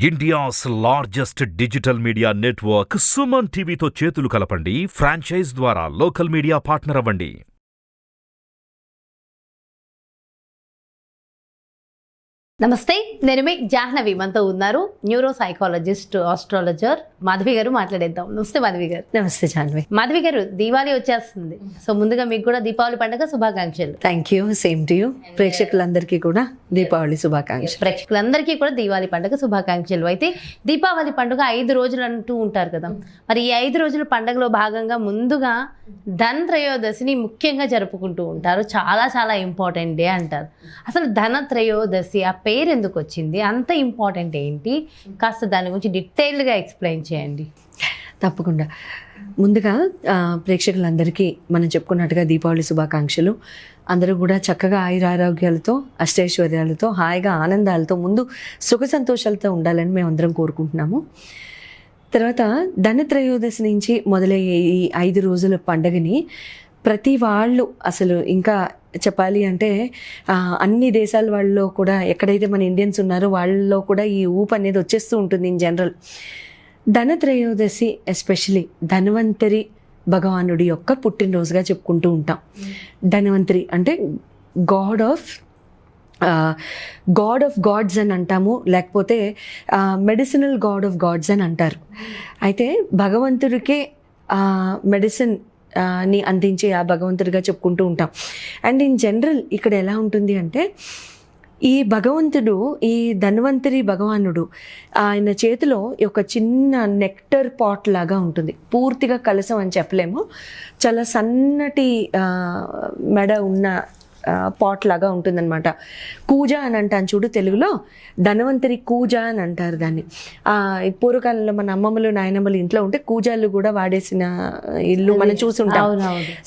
India's largest digital media network Suman టీవీతో చేతులు కలపండి. ఫ్రాంచైజ్ ద్వారా లోకల్ మీడియా పార్ట్నర్ అవ్వండి. నమస్తే, నేను మీ జాహ్నవి. మనతో ఉన్నారు న్యూరో సైకాలజిస్ట్, ఆస్ట్రాలజర్ మాధవి గారు. మాట్లాడేద్దాం. నమస్తే మాధవి గారు. నమస్తే జాహ్నవి. మాధవి గారు, దీపావళి వచ్చేస్తుంది. సో ముందుగా మీకు కూడా దీపావళి పండుగ శుభాకాంక్షలు. Thank you, same to you. ప్రేక్షకులందరికీ కూడా దీపావళి శుభాకాంక్షలు. ప్రేక్షకులందరికీ కూడా దీపావళి పండుగ శుభాకాంక్షలు. అయితే దీపావళి పండుగ 5 రోజులు అంటూ ఉంటారు కదా, మరి ఈ 5 రోజుల పండుగలో భాగంగా ముందుగా ధన త్రయోదశిని ముఖ్యంగా జరుపుకుంటూ ఉంటారు. చాలా చాలా ఇంపార్టెంట్ డే అంటారు. అసలు ధన త్రయోదశి ఆ పేరు ఎందుకు వచ్చింది, అంత ఇంపార్టెంట్ ఏంటి, కాస్త దాని గురించి డీటెయిల్డ్గా ఎక్స్ప్లెయిన్ చేయండి. తప్పకుండా. ముందుగా ప్రేక్షకులందరికీ మనం చెప్పుకున్నట్టుగా దీపావళి శుభాకాంక్షలు. అందరూ కూడా చక్కగా ఆయురారోగ్యాలతో, అష్టైశ్వర్యాలతో, హాయిగా ఆనందాలతో, ముందు సుఖ సంతోషాలతో ఉండాలని మేము అందరం కోరుకుంటున్నాము. తర్వాత ధనత్రయోదశి నుంచి మొదలయ్యే ఈ 5 రోజుల పండుగని ప్రతి వాళ్ళు, అసలు ఇంకా చెప్పాలి అంటే అన్ని దేశాల వాళ్ళలో కూడా, ఎక్కడైతే మన ఇండియన్స్ ఉన్నారో వాళ్ళలో కూడా ఈ ఊపు అనేది వచ్చేస్తూ ఉంటుంది in general. Dhanatrayodashi especially Dhanvantari భగవానుడి యొక్క పుట్టినరోజుగా చెప్పుకుంటూ ఉంటాం. ధన్వంతరి అంటే గాడ్ ఆఫ్ గాడ్స్ అని అంటాము, లేకపోతే మెడిసినల్ గాడ్ ఆఫ్ గాడ్స్ అని అంటారు. అయితే భగవంతుడికే మెడిసిన్ ని అందించే ఆ భగవంతుడిగా చెప్పుకుంటూ ఉంటాం. అండ్ ఇన్ జనరల్ ఇక్కడ ఎలా ఉంటుంది అంటే, ఈ భగవంతుడు, ఈ ధన్వంతరి భగవానుడు, ఆయన చేతిలో ఒక చిన్న నెక్టర్ పాట్ లాగా ఉంటుంది. పూర్తిగా కలసం అని చెప్పలేము, చాలా సన్నటి మెడ ఉన్న పాట్ లాగా ఉంటుందన్నమాట. కూజ అని అంటాను చూడు తెలుగులో, ధనవంతరి కూజ అని అంటారు దాన్ని. పూర్వకాలంలో మన అమ్మమ్మలు, నాయనమ్మలు ఇంట్లో ఉంటే కూజాలు కూడా వాడేసిన ఇల్లు మనం చూసుంటాం.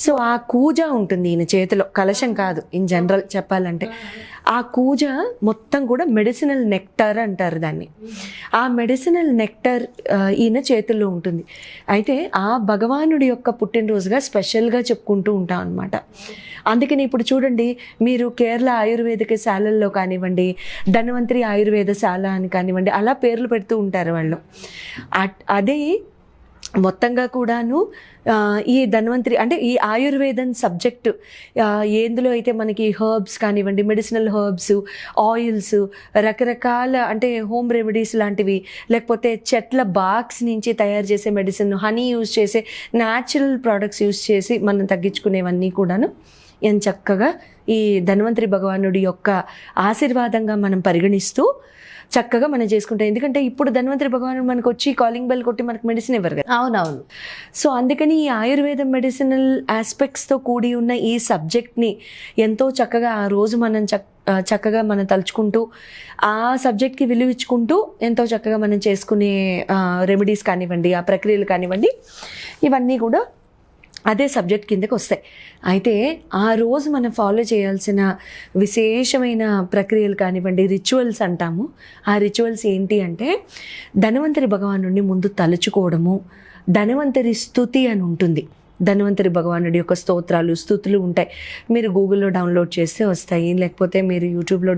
సో ఆ కూజ ఉంటుంది ఈయన చేతిలో, కలశం కాదు ఇన్ జనరల్ చెప్పాలంటే. ఆ కూజ మొత్తం కూడా మెడిసినల్ నెక్టర్ అంటారు దాన్ని. ఆ మెడిసినల్ నెక్టర్ ఈయన చేతుల్లో ఉంటుంది. అయితే ఆ భగవానుడి యొక్క పుట్టినరోజుగా స్పెషల్గా చెప్పుకుంటూ ఉంటాం అనమాట. అందుకని ఇప్పుడు చూడండి, మీరు కేరళ ఆయుర్వేదిక శాలల్లో కానివ్వండి, ధన్వంతరి ఆయుర్వేద శాల అని కానివ్వండి, అలా పేర్లు పెడుతూ ఉంటారు వాళ్ళు. అదే మొత్తంగా కూడాను ఈ ధన్వంతరి అంటే ఈ ఆయుర్వేదం సబ్జెక్టు ఎందులో అయితే మనకి హర్బ్స్ కానివ్వండి, మెడిసినల్ హర్బ్స్, ఆయిల్స్, రకరకాల అంటే హోమ్ రెమెడీస్ లాంటివి, లేకపోతే చెట్ల బాక్స్ నుంచి తయారు చేసే మెడిసిన్, హనీ యూజ్ చేసే న్యాచురల్ ప్రోడక్ట్స్ యూజ్ చేసి మనం తగ్గించుకునేవన్నీ కూడాను ఎంత చక్కగా ఈ ధన్వంతరి భగవానుడి యొక్క ఆశీర్వాదంగా మనం పరిగణిస్తూ చక్కగా మనం చేసుకుంటాం. ఎందుకంటే ఇప్పుడు ధన్వంతరి భగవానుడు మనకు వచ్చి కాలింగ్ బెల్ కొట్టి మనకు మెడిసిన్ ఇవ్వరు కదా. అవునవును. సో అందుకని ఈ ఆయుర్వేదం మెడిసినల్ ఆస్పెక్ట్స్తో కూడి ఉన్న ఈ సబ్జెక్ట్ని ఎంతో చక్కగా ఆ రోజు మనం చక్కగా మనం తలుచుకుంటూ, ఆ సబ్జెక్ట్కి విలువించుకుంటూ ఎంతో చక్కగా మనం చేసుకునే రెమెడీస్ కానివ్వండి, ఆ ప్రక్రియలు కానివ్వండి, ఇవన్నీ కూడా అదే సబ్జెక్ట్ కిందకి వస్తాయి. అయితే ఆ రోజు మనం ఫాలో చేయాల్సిన విశేషమైన ప్రక్రియలు కానివ్వండి, రిచువల్స్ అంటాము. ఆ రిచువల్స్ ఏంటి అంటే, ధన్వంతరి భగవానుడిని ముందు తలుచుకోవడము, ధన్వంతరి స్తుతి అని ఉంటుంది. ధన్వంతరి భగవానుడి యొక్క స్తోత్రాలు, స్తుతులు ఉంటాయి. మీరు గూగుల్లో డౌన్లోడ్ చేస్తే వస్తాయి, లేకపోతే మీరు యూట్యూబ్లో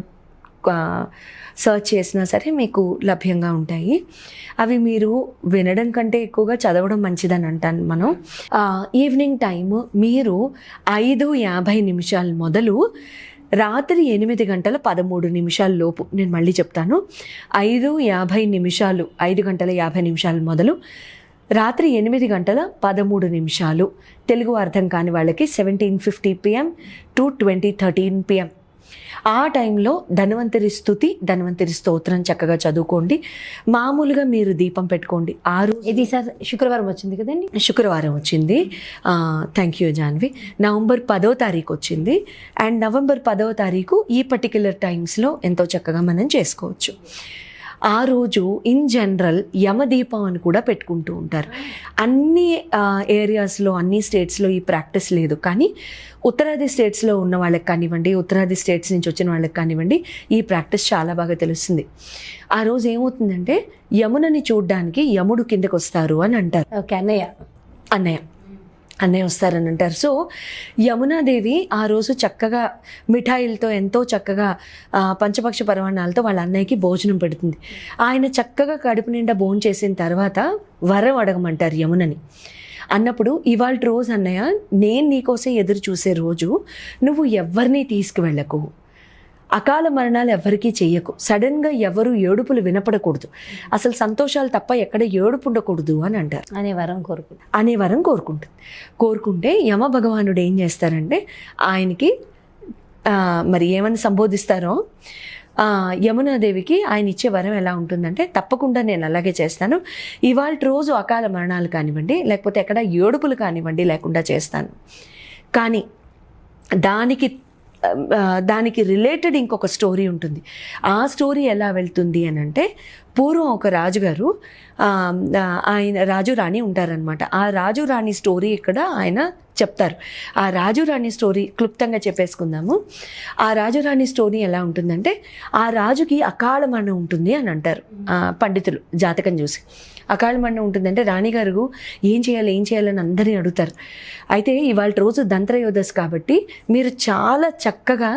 సర్చ్ చేసినా సరే మీకు లభ్యంగా ఉంటాయి. అవి మీరు వినడం కంటే ఎక్కువగా చదవడం మంచిదని అంటాను మనం. ఈవినింగ్ టైము మీరు 5:50 మొదలు రాత్రి 8:13 లోపు, నేను మళ్ళీ చెప్తాను, 5:50, 5:50 మొదలు రాత్రి 8:13 తెలుగు అర్థం కాని వాళ్ళకి 17:50 PM to 20:13 PM. ఆ టైంలో ధన్వంతరి స్తుతి, ధన్వంతరి స్తోత్రం చక్కగా చదువుకోండి. మామూలుగా మీరు దీపం పెట్టుకోండి. ఇది సార్ శుక్రవారం వచ్చింది కదండి? శుక్రవారం వచ్చింది. Thank you Janhvi. నవంబర్ 10వ తారీఖు వచ్చింది. అండ్ నవంబర్ 10వ తారీఖు ఈ పర్టిక్యులర్ టైమ్స్లో ఎంతో చక్కగా మనం చేసుకోవచ్చు. ఆ రోజు ఇన్ జనరల్ యమదీపం అని కూడా పెట్టుకుంటూ ఉంటారు. అన్ని ఏరియాస్లో, అన్ని స్టేట్స్లో ఈ ప్రాక్టీస్ లేదు, కానీ ఉత్తరాది స్టేట్స్లో ఉన్న వాళ్ళకి కానివ్వండి, ఉత్తరాది స్టేట్స్ నుంచి వచ్చిన వాళ్ళకి కానివ్వండి, ఈ ప్రాక్టీస్ చాలా బాగా తెలుస్తుంది. ఆ రోజు ఏమవుతుందంటే, యమునని చూడ్డానికి యముడు కిందకు వస్తారు అని అంటారు. ఓకే, అన్నయ్య. అన్నయ్య వస్తారని అంటారు. సో యమునాదేవి ఆ రోజు చక్కగా మిఠాయిలతో ఎంతో చక్కగా పంచపక్ష పరమాణాలతో వాళ్ళ అన్నయ్యకి భోజనం పెడుతుంది. ఆయన చక్కగా కడుపు నిండా భోజనం చేసిన తర్వాత వరం అడగమంటారు యమునని. అన్నప్పుడు ఇవాళ రోజు అన్నయ్య నేను నీకోసం ఎదురు చూసే రోజు, నువ్వు ఎవరిని తీసుకువెళ్ళకు, అకాల మరణాలు ఎవరికీ చెయ్యకు, సడన్గా ఎవరు ఏడుపులు వినపడకూడదు, అసలు సంతోషాలు తప్ప ఎక్కడ ఏడుపు ఉండకూడదు అని అంటారు. అనే వరం కోరుకుంటే యమ భగవానుడు ఏం చేస్తారంటే ఆయనకి మరి ఏమని సంబోధిస్తారో యమునాదేవికి ఆయన ఇచ్చే వరం ఎలా ఉంటుందంటే, తప్పకుండా నేను అలాగే చేస్తాను, ఇవాళ రోజు అకాల మరణాలు కానివ్వండి లేకపోతే ఎక్కడ ఏడుపులు కానివ్వండి లేకుండా చేస్తాను. కానీ దానికి రిలేటెడ్ ఇంకొక స్టోరీ ఉంటుంది. ఆ స్టోరీ ఎలా వెళ్తుంది అని అంటే, పూర్వం ఒక రాజుగారు ఆయన రాజు రాణి ఉంటారనమాట. ఆ రాజు రాణి స్టోరీ ఇక్కడ ఆయన చెప్తారు. ఆ రాజు రాణి స్టోరీ క్లుప్తంగా చెప్పేసుకుందాము. ఆ రాజు రాణి స్టోరీ ఎలా ఉంటుందంటే, ఆ రాజుకి అకాల మరణం ఉంటుంది అని అంటారు పండితులు జాతకం చూసి. అకాల మరణం ఉంటుందంటే రాణిగారు ఏం చేయాలని అందరినీ అడుగుతారు. అయితే ఇవాళ రోజు ధనత్రయోదశి కాబట్టి మీరు చాలా చక్కగా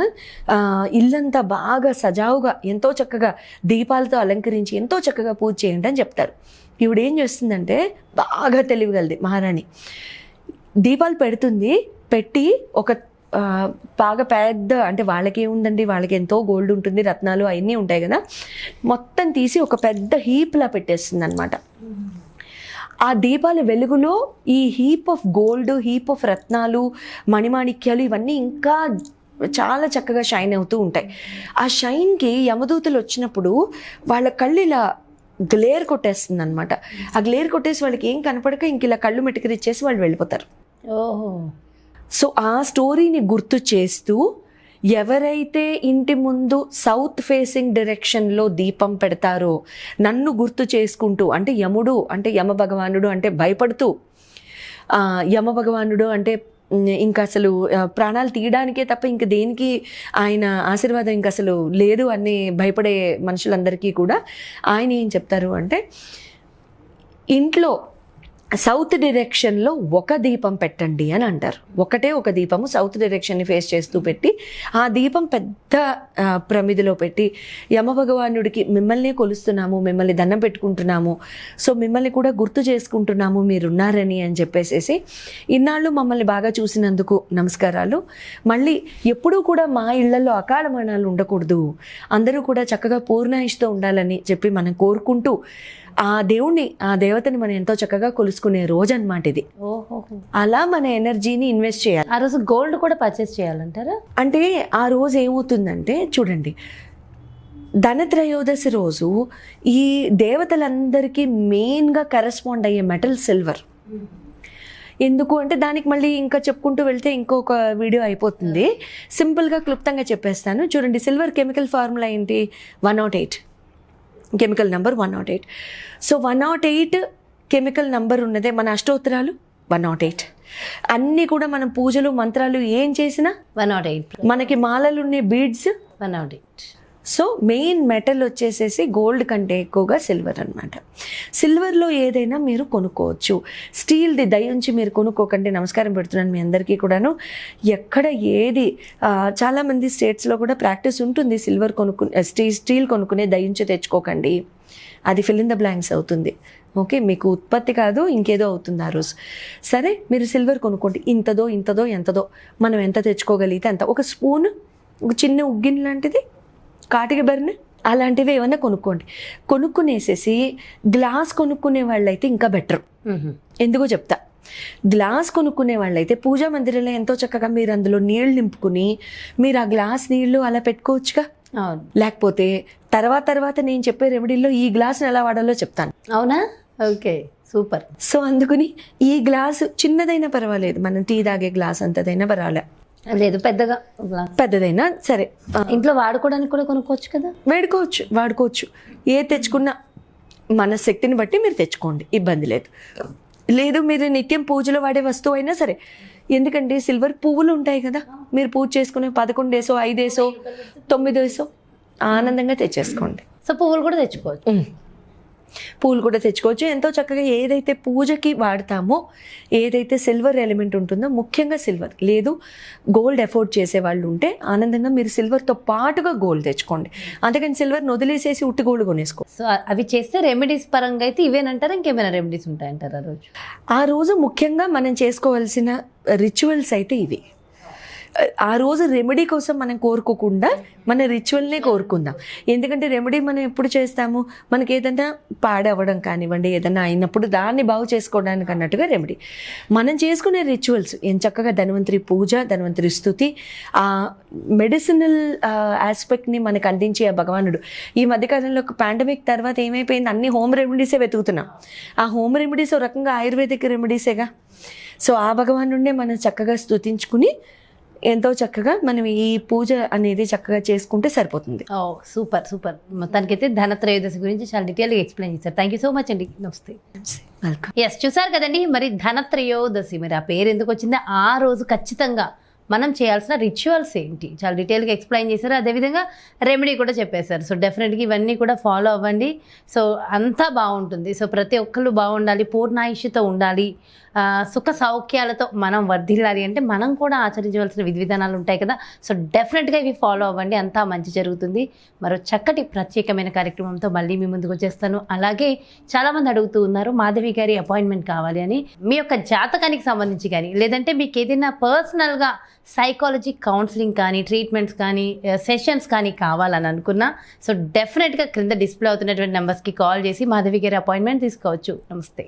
ఇల్లంతా బాగా సజావుగా ఎంతో చక్కగా దీపాలతో అలంకరించి ఎంతో చక్కగా పూజ చేయండి అని చెప్తారు. ఈవిడ ఏం చేస్తుందంటే బాగా తెలివిగలది మహారాణి. దీపాలు పెట్టి ఒక బాగా పెద్ద, అంటే వాళ్ళకి ఏముందండి, వాళ్ళకి ఎంతో గోల్డ్ ఉంటుంది, రత్నాలు అవన్నీ ఉంటాయి కదా, మొత్తం తీసి ఒక పెద్ద హీప్లా పెట్టేస్తుంది అనమాట. ఆ దీపాల వెలుగులో ఈ heap of gold, heap of రత్నాలు, మణిమాణిక్యాలు ఇవన్నీ ఇంకా చాలా చక్కగా షైన్ అవుతూ ఉంటాయి. ఆ షైన్కి యమదూతలు వచ్చినప్పుడు వాళ్ళ కళ్ళు ఇలా గ్లేర్ కొట్టేస్తుంది అనమాట. ఆ గ్లేర్ కొట్టేసి వాళ్ళకి ఏం కనపడక ఇంక ఇలా కళ్ళు మెటికరిచ్చేసి వాళ్ళు వెళ్ళిపోతారు. ఓహో. సో ఆ స్టోరీని గుర్తు చేస్తూ ఎవరైతే ఇంటి ముందు సౌత్ ఫేసింగ్ డైరెక్షన్లో దీపం పెడతారో, నన్ను గుర్తు చేసుకుంటూ, అంటే యముడు అంటే యమ భగవానుడు అంటే భయపడుతూ, యమ భగవానుడు అంటే ఇంకా అసలు ప్రాణాలు తీయడానికే తప్ప ఇంక దేనికి ఆయన ఆశీర్వాదం ఇంక అసలు లేదు అని భయపడే మనుషులందరికీ కూడా ఆయన ఏం చెప్తారు అంటే, ఇంట్లో సౌత్ డైరెక్షన్లో ఒక దీపం పెట్టండి అని అంటారు. ఒకటే ఒక దీపము సౌత్ డైరెక్షన్ని ఫేస్ చేస్తూ పెట్టి, ఆ దీపం పెద్ద ప్రమిదిలో పెట్టి, యమ భగవానుడికి మిమ్మల్ని కొలుస్తున్నాము, మిమ్మల్ని దండం పెట్టుకుంటున్నాము, సో మిమ్మల్ని కూడా గుర్తు చేసుకుంటున్నాము మీరున్నారని అని చెప్పేసేసి, ఇన్నాళ్ళు మమ్మల్ని బాగా చూసినందుకు నమస్కారాలు, మళ్ళీ ఎప్పుడూ కూడా మా ఇళ్లలో అకాల మరణాలు ఉండకూడదు, అందరూ కూడా చక్కగా పూర్ణాయుష్తో ఉండాలని చెప్పి మనం కోరుకుంటూ ఆ దేవుణ్ణి, ఆ దేవతని మనం ఎంతో చక్కగా కొలుసుకునే రోజు అన్నమాట ఇది. అలా మన ఎనర్జీని ఇన్వెస్ట్ చేయాలి. ఆ రోజు గోల్డ్ కూడా పర్చేస్ చేయాలంటారా? అంటే ఆ రోజు ఏమవుతుందంటే చూడండి, ధనత్రయోదశి రోజు ఈ దేవతలందరికీ మెయిన్గా కరెస్పాండ్ అయ్యే మెటల్ సిల్వర్. ఎందుకు అంటే దానికి మళ్ళీ ఇంకా చెప్పుకుంటూ వెళ్తే ఇంకొక వీడియో అయిపోతుంది. సింపుల్గా క్లుప్తంగా చెప్పేస్తాను. చూడండి, సిల్వర్ కెమికల్ ఫార్ములా ఏంటి? 108, chemical number 108. So 108 chemical number ఉన్నదే మన అష్టోత్తరాలు 108. అన్నీ కూడా మనం పూజలు మంత్రాలు ఏం చేసినా 108. మనకి మాలలు ఉన్న బీడ్స్ 108. సో మెయిన్ మెటల్ వచ్చేసేసి గోల్డ్ కంటే ఎక్కువగా సిల్వర్ అనమాట. సిల్వర్లో ఏదైనా మీరు కొనుక్కోవచ్చు. స్టీల్ది దయించి మీరు కొనుక్కోకండి. నమస్కారం పెడుతున్నాను మీ అందరికీ కూడాను. ఎక్కడ ఏది చాలామంది స్టేట్స్లో కూడా ప్రాక్టీస్ ఉంటుంది, సిల్వర్ స్టీల్ కొనుక్కునే దయించి తెచ్చుకోకండి, అది ఫిల్ ఇన్ ద బ్లాంక్స్ అవుతుంది. ఓకే, మీకు ఉత్పత్తి కాదు ఇంకేదో అవుతుంది ఆ రోజు. సరే, మీరు సిల్వర్ కొనుక్కోండి. ఇంతదో ఎంతదో మనం ఎంత తెచ్చుకోగలిగితే అంత. ఒక స్పూన్, ఒక చిన్న ఉగ్గిన్ లాంటిది, కాటిక బెర్నె అలాంటివి ఏమైనా కొనుక్కునేసేసి గ్లాస్ కొనుక్కునే వాళ్ళైతే ఇంకా బెటర్. ఎందుకో చెప్తా. గ్లాస్ కొనుక్కునే వాళ్ళైతే పూజా మందిరంలో ఎంతో చక్కగా మీరు అందులో నీళ్ళు నింపుకుని మీరు ఆ గ్లాస్ నీళ్లు అలా పెట్టుకోవచ్చుగా. లేకపోతే తర్వాత నేను చెప్పే రెమెడీలో ఈ గ్లాస్ని ఎలా వాడాలో చెప్తాను. అవునా? Okay, super. సో అందుకని ఈ గ్లాసు చిన్నదైనా పర్వాలేదు, మనం టీ తాగే గ్లాస్ అంతదైనా పర్వాలే, లేదు పెద్దదైనా సరే, ఇంట్లో వాడుకోవడానికి కూడా కొనుక్కోవచ్చు కదా. వాడుకోవచ్చు. ఏ తెచ్చుకున్నా మన శక్తిని బట్టి మీరు తెచ్చుకోండి, ఇబ్బంది లేదు. మీరు నిత్యం పూజలో వాడే వస్తువు అయినా సరే, ఎందుకంటే సిల్వర్ పువ్వులు ఉంటాయి కదా, మీరు పూజ చేసుకునే 11 వేసో 5 వేసో 9 వేసో ఆనందంగా తెచ్చేసుకోండి. సో పువ్వులు కూడా తెచ్చుకోవచ్చు. పూలు కూడా తెచ్చుకోవచ్చు. ఎంతో చక్కగా ఏదైతే పూజకి వాడతామో, ఏదైతే సిల్వర్ ఎలిమెంట్ ఉంటుందో, ముఖ్యంగా సిల్వర్, లేదు గోల్డ్ ఎఫోర్డ్ చేసే వాళ్ళు ఉంటే ఆనందంగా మీరు సిల్వర్తో పాటుగా గోల్డ్ తెచ్చుకోండి. అందుకని సిల్వర్ని వదిలేసేసి ఉట్టి గోల్డ్ కొనేసుకో. సో అవి చేస్తే రెమెడీస్ పరంగా అయితే ఇవేనంటారా, ఇంకేమైనా రెమెడీస్ ఉంటాయంటారా ఆ రోజు ముఖ్యంగా మనం చేసుకోవాల్సిన రిచువల్స్ అయితే ఇవి. ఆ రోజు రెమెడీ కోసం మనం కోరుకోకుండా మన రిచువల్నే కోరుకుందాం. ఎందుకంటే రెమెడీ మనం ఎప్పుడు చేస్తాము, మనకి ఏదైనా పాడవడం కానివ్వండి, ఏదైనా అయినప్పుడు దాన్ని బాగు చేసుకోవడానికి అన్నట్టుగా రెమెడీ. మనం చేసుకునే రిచువల్స్ ఏం చక్కగా ధన్వంతరి పూజ, ధన్వంతరి స్తుతి, ఆ మెడిసినల్ ఆస్పెక్ట్ని మనకు అందించే ఆ భగవానుడు. ఈ మధ్యకాలంలో పాండమిక్ తర్వాత ఏమైపోయింది, అన్ని హోమ్ రెమెడీసే వెతుకుతున్నాం. ఆ హోమ్ రెమెడీస్ ఒక రకంగా ఆయుర్వేదిక్ రెమెడీసేగా. సో ఆ భగవానుడినే మనం చక్కగా స్తుతించుకుని ఎంతో చక్కగా మనం ఈ పూజ అనేది చక్కగా చేసుకుంటే సరిపోతుంది. ఓ సూపర్ సూపర్. మొత్తానికైతే ధనత్రయోదశి గురించి చాలా డీటెయిల్గా ఎక్స్ప్లెయిన్ చేశారు. థ్యాంక్ యూ సో మచ్ అండి. నమస్తే. వెల్కమ్. ఎస్, చూసారు కదండి. మరి ధనత్రయోదశి, మరి ఆ పేరు ఎందుకు వచ్చిందో, ఆ రోజు ఖచ్చితంగా మనం చేయాల్సిన రిచువల్స్ ఏంటి చాలా డీటెయిల్గా ఎక్స్ప్లెయిన్ చేశారు. అదేవిధంగా రెమెడీ కూడా చెప్పేశారు. సో డెఫినెట్గా ఇవన్నీ కూడా ఫాలో అవ్వండి. సో అంతా బాగుంటుంది. సో ప్రతి ఒక్కళ్ళు బాగుండాలి, పూర్ణాయుష్యతో ఉండాలి, సుఖ సౌఖ్యాలతో మనం వర్ధిల్లాలి అంటే మనం కూడా ఆచరించవలసిన విధి విధానాలు ఉంటాయి కదా. సో డెఫినెట్గా ఇవి ఫాలో అవ్వండి, అంతా మంచి జరుగుతుంది. మరో చక్కటి ప్రత్యేకమైన కార్యక్రమంతో మళ్ళీ మీ ముందుకు వచ్చేస్తాను. అలాగే చాలామంది అడుగుతూ ఉన్నారు మాధవి గారి అపాయింట్మెంట్ కావాలి అని. మీ యొక్క జాతకానికి సంబంధించి కానీ, లేదంటే మీకు ఏదైనా పర్సనల్గా సైకాలజీ కౌన్సిలింగ్ కానీ, ట్రీట్మెంట్స్ కానీ, సెషన్స్ కానీ కావాలని అనుకున్నా, సో డెఫినెట్గా క్రింద డిస్ప్లే అవుతున్నటువంటి నెంబర్స్కి కాల్ చేసి మాధవి గారి అపాయింట్మెంట్ తీసుకోవచ్చు. నమస్తే.